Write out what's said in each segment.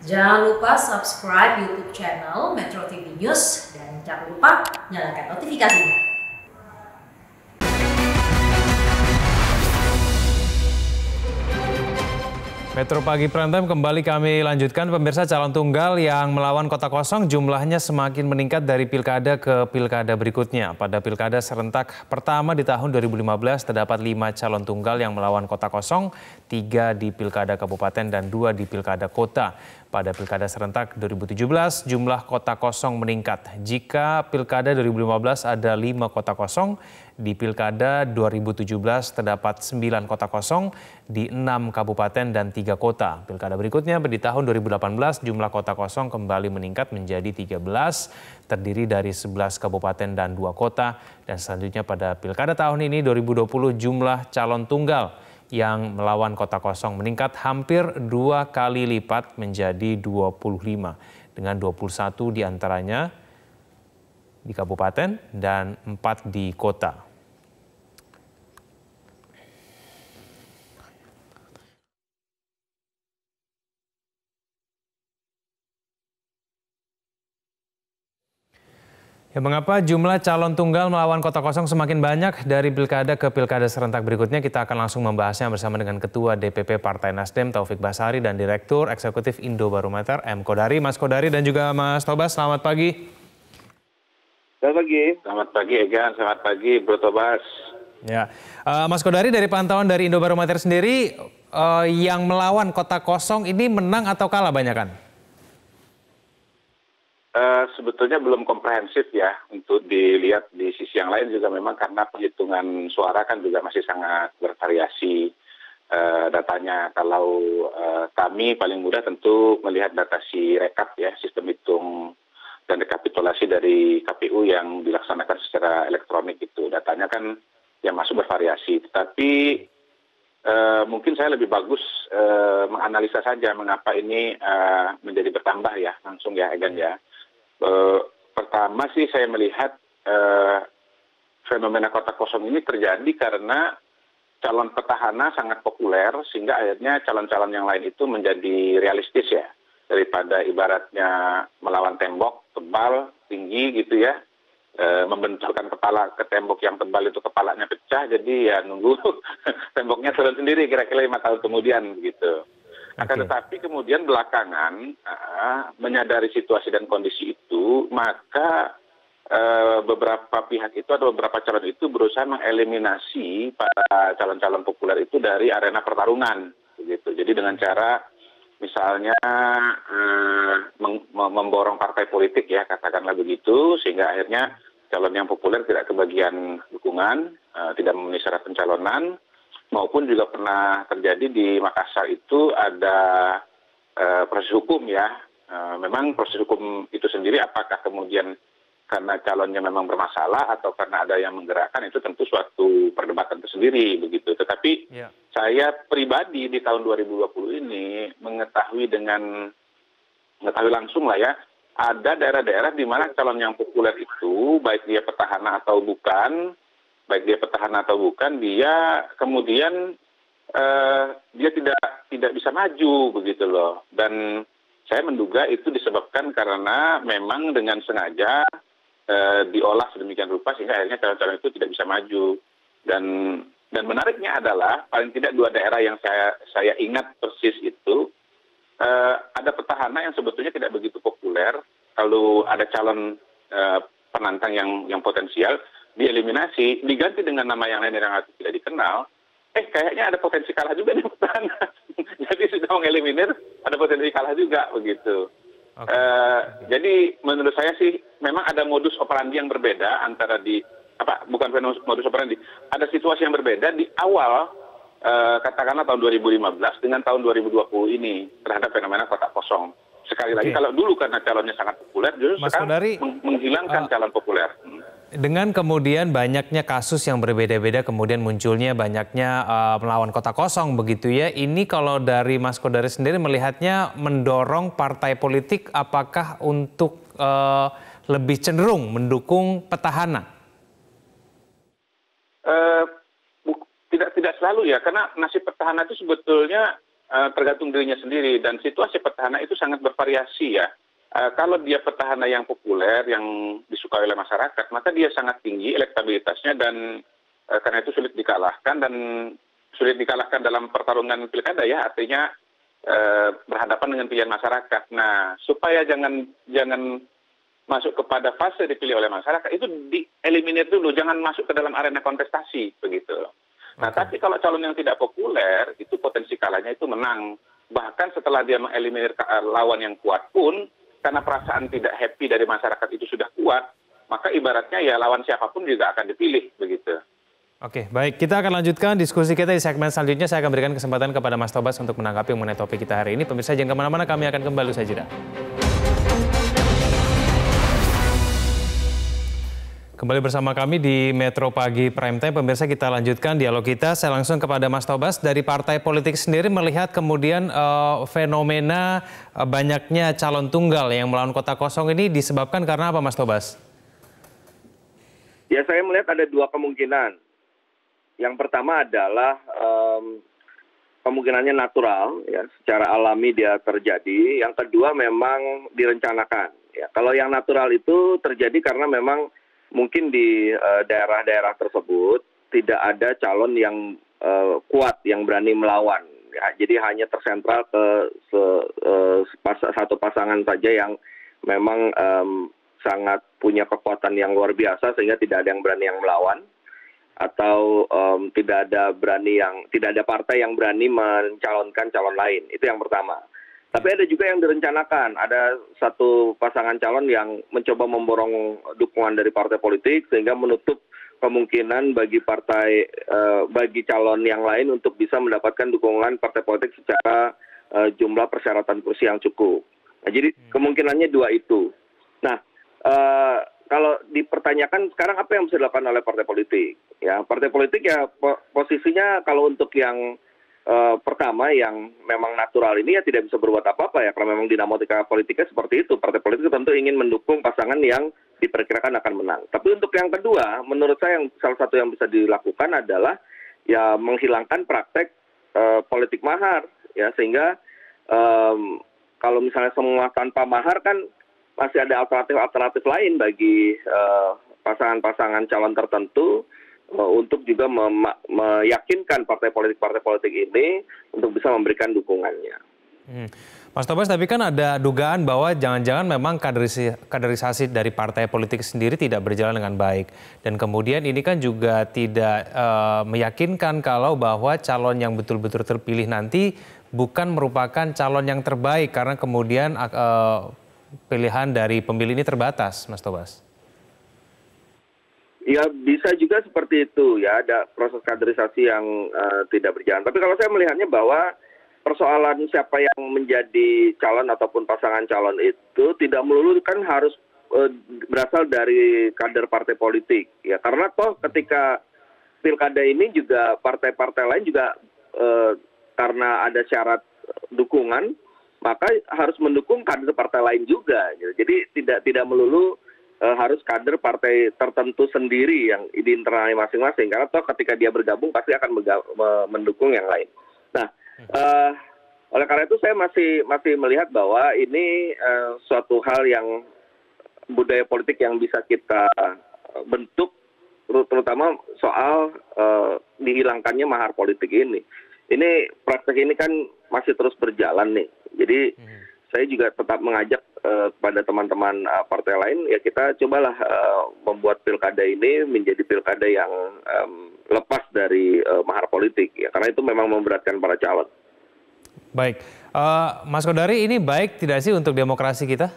Jangan lupa subscribe YouTube channel Metro TV News dan jangan lupa nyalakan notifikasinya. Metro Pagi Prime Time kembali kami lanjutkan. Pemirsa, calon tunggal yang melawan kota kosong jumlahnya semakin meningkat dari pilkada ke pilkada berikutnya. Pada pilkada serentak pertama di tahun 2015 terdapat 5 calon tunggal yang melawan kota kosong, 3 di pilkada kabupaten dan 2 di pilkada kota. Pada pilkada serentak 2017 jumlah kota kosong meningkat. Jika pilkada 2015 ada 5 kota kosong, di pilkada 2017 terdapat 9 kota kosong di 6 kabupaten dan 3 kota. Pilkada berikutnya di tahun 2018 jumlah kota kosong kembali meningkat menjadi 13, terdiri dari 11 kabupaten dan 2 kota. Dan selanjutnya pada pilkada tahun ini 2020 jumlah calon tunggal yang melawan kota kosong meningkat hampir 2 kali lipat menjadi 25, dengan 21 diantaranya di kabupaten dan 4 di kota. Ya, mengapa jumlah calon tunggal melawan kota kosong semakin banyak dari pilkada ke pilkada serentak berikutnya? Kita akan langsung membahasnya bersama dengan Ketua DPP Partai Nasdem Taufik Basari dan Direktur Eksekutif Indobarometer M. Kodari. Mas Kodari dan juga Mas Tobas, selamat pagi. Selamat pagi. Selamat pagi Egan, selamat pagi Bro Tobas. Ya, Mas Kodari, dari pantauan dari Indobarometer sendiri, yang melawan kota kosong ini menang atau kalah banyakan? Sebetulnya belum komprehensif ya untuk dilihat. Di sisi yang lain juga memang karena penghitungan suara kan juga masih sangat bervariasi datanya. Kalau kami paling mudah tentu melihat data rekap ya, sistem hitung dan rekapitulasi dari KPU yang dilaksanakan secara elektronik itu. Datanya kan yang masuk bervariasi, tetapi mungkin saya lebih bagus menganalisa saja mengapa ini menjadi bertambah ya, langsung ya Egan ya. Pertama sih saya melihat fenomena kota kosong ini terjadi karena calon petahana sangat populer sehingga akhirnya calon-calon yang lain itu menjadi realistis ya, daripada ibaratnya melawan tembok tebal tinggi gitu ya, membenturkan kepala ke tembok yang tebal itu kepalanya pecah, jadi ya nunggu temboknya turun sendiri kira-kira 5 tahun kemudian gitu. Akan tetapi kemudian belakangan menyadari situasi dan kondisi itu, maka beberapa pihak itu atau beberapa calon itu berusaha mengeliminasi para calon-calon populer itu dari arena pertarungan, begitu. Jadi dengan cara misalnya memborong partai politik ya, katakanlah begitu, sehingga akhirnya calon yang populer tidak kebagian dukungan, tidak memenuhi syarat pencalonan. Maupun juga pernah terjadi di Makassar itu ada proses hukum ya. Memang proses hukum itu sendiri apakah kemudian karena calonnya memang bermasalah atau karena ada yang menggerakkan, itu tentu suatu perdebatan tersendiri begitu. Tetapi saya pribadi di tahun 2020 ini mengetahui langsung lah ya, ada daerah-daerah di mana calon yang populer itu baik dia petahana atau bukan, dia kemudian dia tidak bisa maju begitu loh. Dan saya menduga itu disebabkan karena memang dengan sengaja diolah sedemikian rupa sehingga akhirnya calon-calon itu tidak bisa maju. Dan menariknya adalah paling tidak 2 daerah yang saya ingat persis itu, ada petahana yang sebetulnya tidak begitu populer. Kalau ada calon penantang yang potensial, dieliminasi, diganti dengan nama yang lain yang tidak dikenal, kayaknya ada potensi kalah juga di petahana. Jadi sudah mengeliminir, ada potensi kalah juga begitu. Jadi menurut saya sih memang ada modus operandi yang berbeda antara bukan modus operandi, ada situasi yang berbeda di awal katakanlah tahun 2015 dengan tahun 2020 ini terhadap fenomena kota kosong. Sekali lagi kalau dulu karena calonnya sangat populer, justru sekarang menghilangkan calon populer. Dengan kemudian banyaknya kasus yang berbeda-beda, kemudian munculnya banyaknya melawan kota kosong begitu ya. Ini kalau dari Mas Kodari sendiri melihatnya mendorong partai politik apakah untuk lebih cenderung mendukung petahana? Tidak selalu ya, karena nasib petahana itu sebetulnya tergantung dirinya sendiri, dan situasi petahana itu sangat bervariasi ya. Kalau dia petahana yang populer, yang disukai oleh masyarakat, maka dia sangat tinggi elektabilitasnya, dan karena itu sulit dikalahkan dalam pertarungan pilkada ya, artinya berhadapan dengan pilihan masyarakat. Nah, supaya jangan masuk kepada fase dipilih oleh masyarakat, itu dieliminir dulu, jangan masuk ke dalam arena kontestasi begitu. Nah, tapi kalau calon yang tidak populer, itu potensi kalahnya itu menang. Bahkan setelah dia mengeliminir lawan yang kuat pun, karena perasaan tidak happy dari masyarakat itu sudah kuat, maka ibaratnya ya lawan siapapun juga akan dipilih begitu. Oke, baik. Kita akan lanjutkan diskusi kita di segmen selanjutnya. Saya akan berikan kesempatan kepada Mas Tobas untuk menanggapi mengenai topik kita hari ini. Pemirsa jangan kemana-mana, kami akan kembali usai jeda. Kembali bersama kami di Metro Pagi Prime Time. Pemirsa, kita lanjutkan dialog kita. Saya langsung kepada Mas Tobas. Dari partai politik sendiri melihat kemudian fenomena banyaknya calon tunggal yang melawan kota kosong ini disebabkan karena apa, Mas Tobas? Ya, saya melihat ada dua kemungkinan. Yang pertama adalah kemungkinannya natural, ya, secara alami dia terjadi. Yang kedua memang direncanakan. Ya, kalau yang natural itu terjadi karena memang mungkin di daerah-daerah tersebut tidak ada calon yang kuat yang berani melawan. Ya, jadi hanya tersentral ke satu pasangan saja yang memang sangat punya kekuatan yang luar biasa sehingga tidak ada yang berani yang melawan, atau tidak ada partai yang berani mencalonkan calon lain. Itu yang pertama. Tapi ada juga yang direncanakan, ada satu pasangan calon yang mencoba memborong dukungan dari partai politik sehingga menutup kemungkinan bagi bagi calon yang lain untuk bisa mendapatkan dukungan partai politik secara jumlah persyaratan kursi yang cukup. Nah, jadi kemungkinannya dua itu. Nah, kalau dipertanyakan sekarang apa yang bisa dilakukan oleh partai politik? Ya, partai politik ya posisinya kalau untuk yang pertama yang memang natural ini ya tidak bisa berbuat apa-apa ya, karena memang dinamika politiknya seperti itu. Partai politik tentu ingin mendukung pasangan yang diperkirakan akan menang. Tapi untuk yang kedua, menurut saya yang salah satu yang bisa dilakukan adalah ya menghilangkan praktek politik mahar, ya, sehingga kalau misalnya semua tanpa mahar kan masih ada alternatif lain bagi pasangan-pasangan calon tertentu untuk juga meyakinkan partai politik ini untuk bisa memberikan dukungannya. Mas Tobas, tapi kan ada dugaan bahwa jangan-jangan memang kaderisasi dari partai politik sendiri tidak berjalan dengan baik. Dan kemudian ini kan juga tidak meyakinkan kalau bahwa calon yang betul-betul terpilih nanti bukan merupakan calon yang terbaik karena kemudian pilihan dari pemilih ini terbatas, Mas Tobas. Ya, bisa juga seperti itu ya, ada proses kaderisasi yang tidak berjalan. Tapi kalau saya melihatnya bahwa persoalan siapa yang menjadi calon ataupun pasangan calon itu tidak melulu kan harus berasal dari kader partai politik. Ya, karena toh ketika pilkada ini juga partai-partai lain juga karena ada syarat dukungan, maka harus mendukung kader partai lain juga. Jadi tidak melulu harus kader partai tertentu sendiri yang di internalnya masing-masing, karena toh ketika dia bergabung pasti akan mendukung yang lain. Nah, oleh karena itu saya masih melihat bahwa ini suatu hal yang budaya politik yang bisa kita bentuk, terutama soal dihilangkannya mahar politik ini. Ini praktek ini kan masih terus berjalan nih. Jadi saya juga tetap mengajak kepada teman-teman partai lain, ya kita cobalah membuat pilkada ini menjadi pilkada yang lepas dari mahar politik, ya karena itu memang memberatkan para calon. Baik, Mas Kodari, ini baik tidak sih untuk demokrasi kita?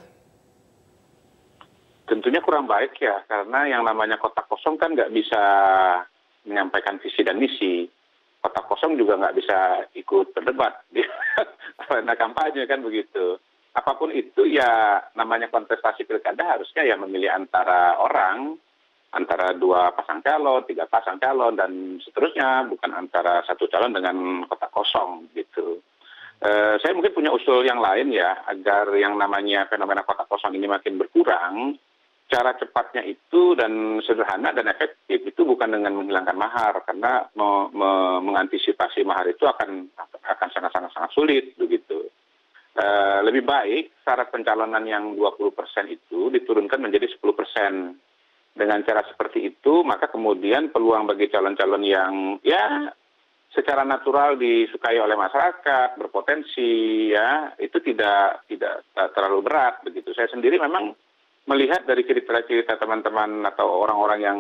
Tentunya kurang baik ya, karena yang namanya kotak kosong kan nggak bisa menyampaikan visi dan misi. Kotak kosong juga nggak bisa ikut berdebat di arena kampanye kan begitu. Apapun itu ya namanya kontestasi pilkada harusnya ya memilih antara dua pasang calon, tiga pasang calon dan seterusnya, bukan antara satu calon dengan kotak kosong gitu. Saya mungkin punya usul yang lain ya, agar yang namanya fenomena kotak kosong ini makin berkurang. cara cepatnya itu dan sederhana dan efektif itu bukan dengan menghilangkan mahar, karena mengantisipasi mahar itu akan sangat sulit begitu. Lebih baik syarat pencalonan yang 20% itu diturunkan menjadi 10%. Dengan cara seperti itu, maka kemudian peluang bagi calon-calon yang ya secara natural disukai oleh masyarakat, berpotensi, ya itu tidak terlalu berat begitu. Saya sendiri memang melihat dari cerita-cerita teman-teman atau orang-orang yang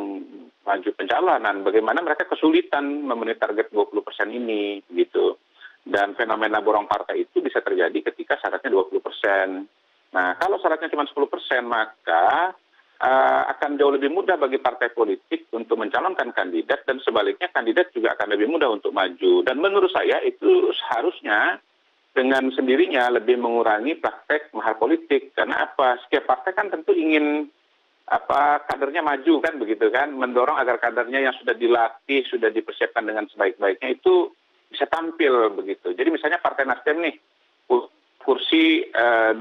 maju pencalonan, bagaimana mereka kesulitan memenuhi target 20% ini gitu. Dan fenomena borong partai itu bisa terjadi ketika syaratnya 20%. Nah, kalau syaratnya cuma 10%, maka akan jauh lebih mudah bagi partai politik untuk mencalonkan kandidat, dan sebaliknya kandidat juga akan lebih mudah untuk maju. Dan menurut saya itu seharusnya dengan sendirinya lebih mengurangi praktek mahar politik. Karena apa? Setiap partai kan tentu ingin kadernya maju kan begitu kan, mendorong agar kadernya yang sudah dilatih, sudah dipersiapkan dengan sebaik-baiknya itu bisa tampil begitu. Jadi misalnya Partai Nasdem nih kursi 12%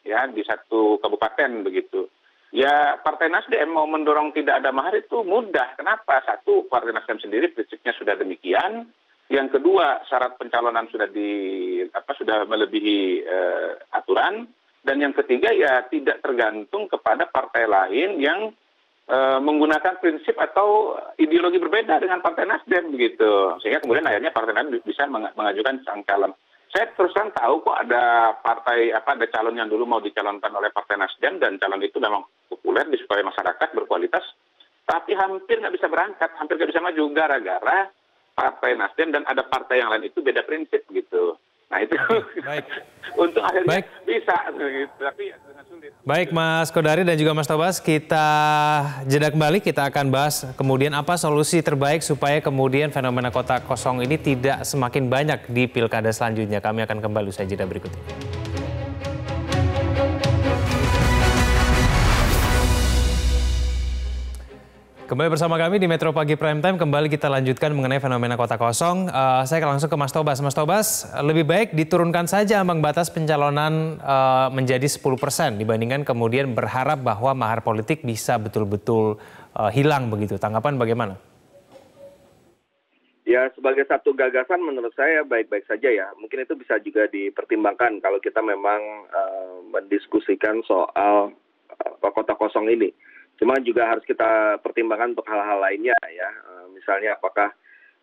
ya di satu kabupaten begitu. Ya Partai Nasdem mau mendorong tidak ada mahar itu mudah. Kenapa? Satu, Partai Nasdem sendiri prinsipnya sudah demikian. Yang kedua, syarat pencalonan sudah melebihi aturan. Dan yang ketiga ya tidak tergantung kepada partai lain yang menggunakan prinsip atau ideologi berbeda dengan Partai Nasdem begitu, sehingga kemudian akhirnya Partai Nasdem bisa mengajukan sang calon. Saya terus terang tahu kok ada ada calon yang dulu mau dicalonkan oleh Partai Nasdem dan calon itu memang populer, disukai masyarakat, berkualitas, tapi hampir nggak bisa berangkat, hampir nggak bisa maju gara-gara Partai Nasdem dan ada partai yang lain itu beda prinsip gitu. Nah itu Baik. untuk akhirnya Baik. bisa gitu, tapi ya dengan sulit. Baik Mas Kodari dan juga Mas Tobas, kita jeda kembali, kita akan bahas kemudian apa solusi terbaik supaya kemudian fenomena kotak kosong ini tidak semakin banyak di pilkada selanjutnya. Kami akan kembali usai jeda berikut ini. Kembali bersama kami di Metro Pagi Prime Time, kembali kita lanjutkan mengenai fenomena kotak kosong. Saya akan langsung ke Mas Tobas. Mas Tobas, lebih baik diturunkan saja ambang batas pencalonan menjadi 10% dibandingkan kemudian berharap bahwa mahar politik bisa betul-betul hilang begitu. Tanggapan bagaimana? Ya, sebagai satu gagasan menurut saya baik-baik saja ya. Mungkin itu bisa juga dipertimbangkan kalau kita memang mendiskusikan soal kotak kosong ini. Cuma juga harus kita pertimbangkan untuk hal-hal lainnya ya. Misalnya apakah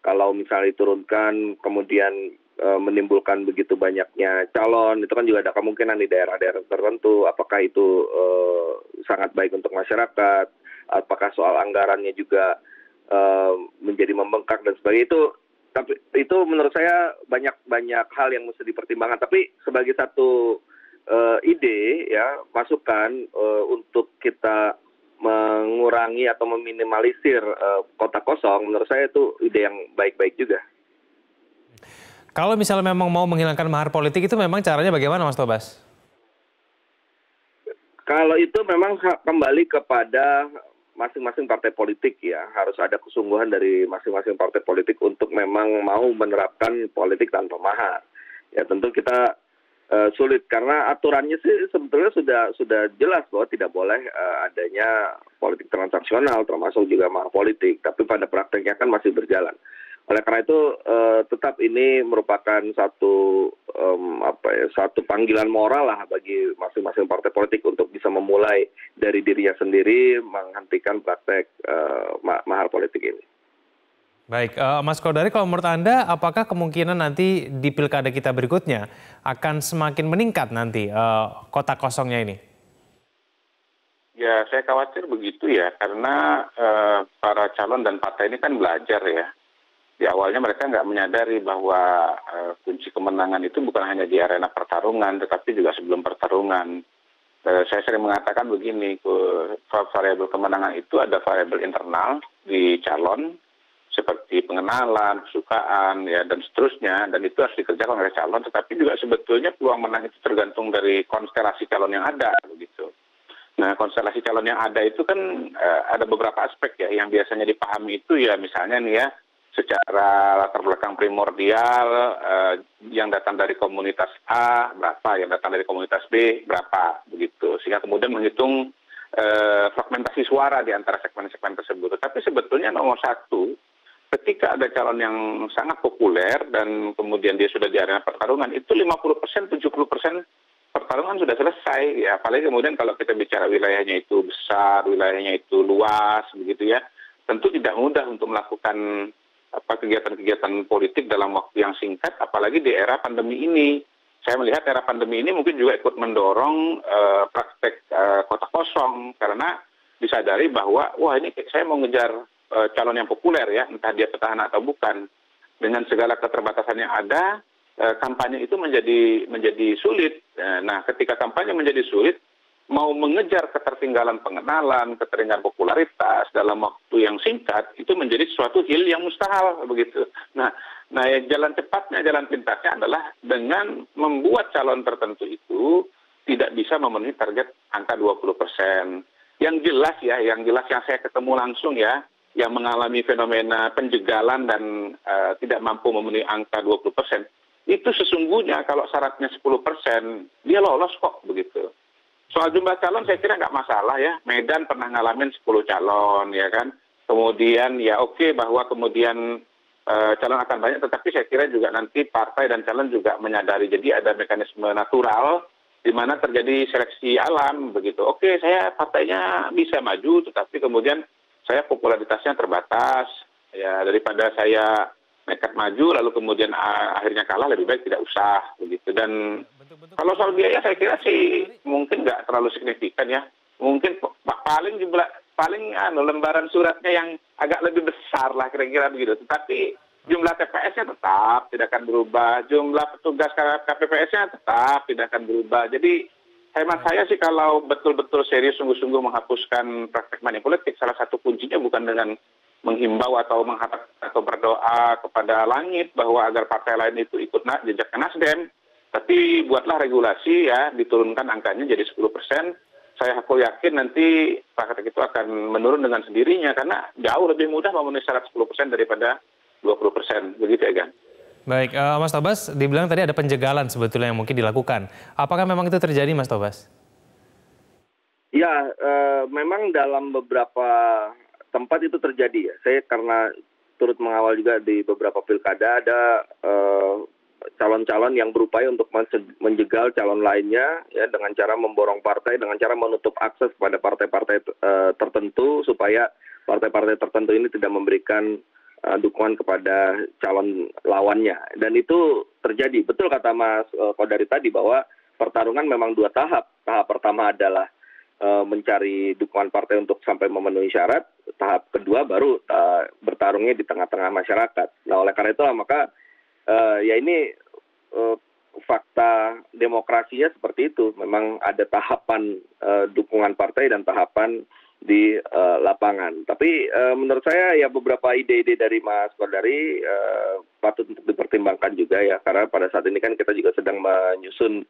kalau misalnya diturunkan kemudian menimbulkan begitu banyaknya calon, itu kan juga ada kemungkinan di daerah-daerah tertentu. Apakah itu sangat baik untuk masyarakat? Apakah soal anggarannya juga menjadi membengkak dan sebagainya? Tapi itu menurut saya banyak hal yang mesti dipertimbangkan. Tapi sebagai satu ide ya, masukan untuk kita mengurangi atau meminimalisir kotak kosong, menurut saya itu ide yang baik-baik juga. Kalau misalnya memang mau menghilangkan mahar politik itu memang caranya bagaimana Mas Tobas? Kalau itu memang kembali kepada masing-masing partai politik ya, harus ada kesungguhan dari masing-masing partai politik untuk memang mau menerapkan politik tanpa mahar. Ya tentu kita sulit karena aturannya sih sebetulnya sudah jelas bahwa tidak boleh adanya politik transaksional termasuk juga mahar politik, tapi pada prakteknya kan masih berjalan. Oleh karena itu tetap ini merupakan satu panggilan moral lah bagi masing-masing partai politik untuk bisa memulai dari dirinya sendiri menghentikan praktek mahar politik ini. Baik, Mas Kodari, kalau menurut Anda, apakah kemungkinan nanti di pilkada kita berikutnya akan semakin meningkat nanti kotak kosongnya ini? Ya, saya khawatir begitu ya, karena para calon dan partai ini kan belajar ya. Di awalnya mereka nggak menyadari bahwa kunci kemenangan itu bukan hanya di arena pertarungan, tetapi juga sebelum pertarungan. Saya sering mengatakan begini, variabel kemenangan itu ada variabel internal di calon, seperti pengenalan, kesukaan, ya dan seterusnya, dan itu harus dikerjakan oleh calon. Tetapi juga sebetulnya peluang menang itu tergantung dari konstelasi calon yang ada, begitu. Nah, konstelasi calon yang ada itu kan ada beberapa aspek ya, yang biasanya dipahami itu ya misalnya nih ya, secara latar belakang primordial, yang datang dari komunitas A berapa, yang datang dari komunitas B berapa, begitu. Sehingga kemudian menghitung fragmentasi suara di antara segmen-segmen tersebut. Tapi sebetulnya nomor satu, ketika ada calon yang sangat populer dan kemudian dia sudah di arena pertarungan, itu 50%, 70% pertarungan sudah selesai. Ya, apalagi kemudian kalau kita bicara wilayahnya itu besar, wilayahnya itu luas, begitu ya, tentu tidak mudah untuk melakukan kegiatan-kegiatan politik dalam waktu yang singkat, apalagi di era pandemi ini. Saya melihat era pandemi ini mungkin juga ikut mendorong praktek kota kosong, karena disadari bahwa, wah ini saya mau ngejar calon yang populer ya, entah dia petahana atau bukan. Dengan segala keterbatasan yang ada, kampanye itu menjadi sulit. Nah, ketika kampanye menjadi sulit, mau mengejar ketertinggalan pengenalan, ketertinggalan popularitas dalam waktu yang singkat, itu menjadi suatu hal yang mustahil begitu. Nah, jalan cepatnya, jalan pintasnya adalah dengan membuat calon tertentu itu tidak bisa memenuhi target angka 20%. Yang jelas yang saya ketemu langsung ya, yang mengalami fenomena penjegalan dan tidak mampu memenuhi angka 20%, itu sesungguhnya kalau syaratnya 10%, dia lolos kok begitu. Soal jumlah calon saya kira nggak masalah ya. Medan pernah ngalamin 10 calon ya kan. Kemudian ya oke bahwa kemudian calon akan banyak, tetapi saya kira juga nanti partai dan calon juga menyadari. Jadi ada mekanisme natural di mana terjadi seleksi alam begitu. Oke, saya partainya bisa maju, tetapi kemudian saya popularitasnya terbatas. Ya, daripada saya nekat maju lalu kemudian akhirnya kalah, lebih baik tidak usah begitu. Dan kalau soal biaya saya kira sih mungkin nggak terlalu signifikan ya. Mungkin paling lembaran suratnya yang agak lebih besar lah kira-kira begitu. Tetapi jumlah TPS-nya tetap tidak akan berubah, jumlah petugas KPPS-nya tetap tidak akan berubah. Jadi hemat saya sih kalau betul-betul serius sungguh-sungguh menghapuskan praktek money politik, salah satu kuncinya bukan dengan menghimbau atau mengharap atau berdoa kepada langit bahwa agar partai lain itu ikut jejaknya Nasdem, tapi buatlah regulasi ya, diturunkan angkanya jadi 10%. Saya yakin nanti praktek itu akan menurun dengan sendirinya karena jauh lebih mudah memenuhi syarat 10% daripada 20%. Begitu ya, Gan. Baik, Mas Tobas, dibilang tadi ada penjegalan sebetulnya yang mungkin dilakukan. Apakah memang itu terjadi, Mas Tobas? Ya, memang dalam beberapa tempat itu terjadi ya. Saya karena turut mengawal juga di beberapa pilkada ada calon-calon yang berupaya untuk menjegal calon lainnya ya dengan cara memborong partai, dengan cara menutup akses pada partai-partai tertentu supaya partai-partai tertentu ini tidak memberikan dukungan kepada calon lawannya. Dan itu terjadi. Betul kata Mas Kodari tadi bahwa pertarungan memang 2 tahap. Tahap pertama adalah mencari dukungan partai untuk sampai memenuhi syarat. Tahap kedua baru bertarungnya di tengah-tengah masyarakat. Nah, oleh karena itulah maka ya ini fakta demokrasinya seperti itu. Memang ada tahapan dukungan partai dan tahapan di lapangan. Tapi menurut saya ya beberapa ide-ide dari Mas Kodari patut untuk dipertimbangkan juga ya, karena pada saat ini kan kita juga sedang menyusun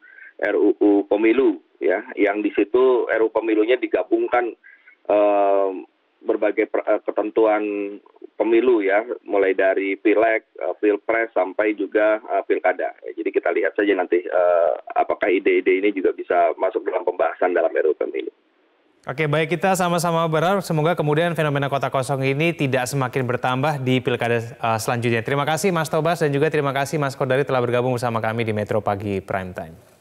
RUU Pemilu ya, yang di situ RUU Pemilunya digabungkan berbagai ketentuan pemilu ya, mulai dari pileg, pilpres sampai juga pilkada. Jadi kita lihat saja nanti apakah ide-ide ini juga bisa masuk dalam pembahasan dalam RUU Pemilu. Oke, baik, kita sama-sama berharap semoga kemudian fenomena kota kosong ini tidak semakin bertambah di pilkada selanjutnya. Terima kasih Mas Tobas dan juga terima kasih Mas Kodari telah bergabung bersama kami di Metro Pagi Prime Time.